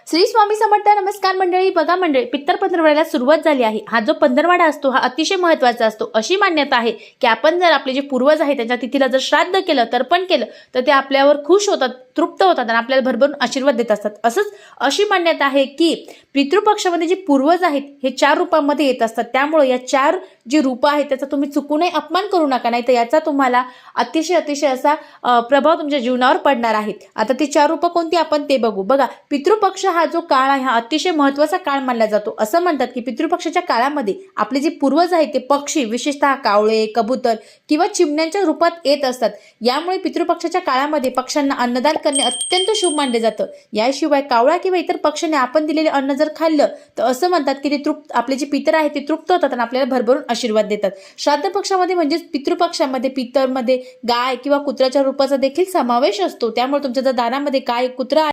श्री स्वामी समर्थ. नमस्कार मंडळी. बघा मंडळी, पित्तर पंधरवड्याला सुरुवात झाली आहे. हा जो पंधरवडा असतो हा अतिशय महत्त्वाचा असतो. अशी मान्यता आहे की आपण जर आपले जे पूर्वज आहेत त्यांच्या तिथीला जर श्राद्ध केलं, तर्पण केलं, तर ते आपल्यावर खुश होतात, तृप्त होतात आणि आपल्याला भरभरून आशीर्वाद देत असतात. असंच अशी मान्यता आहे की पितृपक्षामध्ये जे पूर्वज आहेत हे 4 रूपांमध्ये येत असतात. त्यामुळे या 4 जी रूपं आहेत त्याचा तुम्ही चुकूनही अपमान करू नका, नाही तर याचा तुम्हाला अतिशय असा प्रभाव तुमच्या जीवनावर पडणार आहे. आता ती 4 रूपं कोणती आपण ते बघू. बघा, पितृपक्ष हा जो काळ आहे हा अतिशय महत्त्वाचा काळ मानला जातो. असं म्हणतात की पितृपक्षाच्या काळामध्ये आपले जे पूर्वज आहेत ते पक्षी, विशेषतः कावळे, कबूतर किंवा चिमण्यांच्या रूपात येत असतात. यामुळे पितृपक्षाच्या काळामध्ये पक्ष्यांना अन्नदान करणे अत्यंत शुभ मानले जातं. याशिवाय कावळा किंवा इतर पक्ष्यांनी आपण दिलेले अन्न जर खाल्लं तर असं म्हणतात की ते आपले जे पितर आहेत ते तृप्त होतात आणि आपल्याला भरभरून आशीर्वाद देतात. श्राद्ध पक्षामध्ये म्हणजेच पितृपक्षामध्ये पितरमध्ये गाय किंवा कुत्र्याच्या रूपाचा देखील समावेश असतो. त्यामुळे तुमच्या जर दारामध्ये गाय, कुत्रा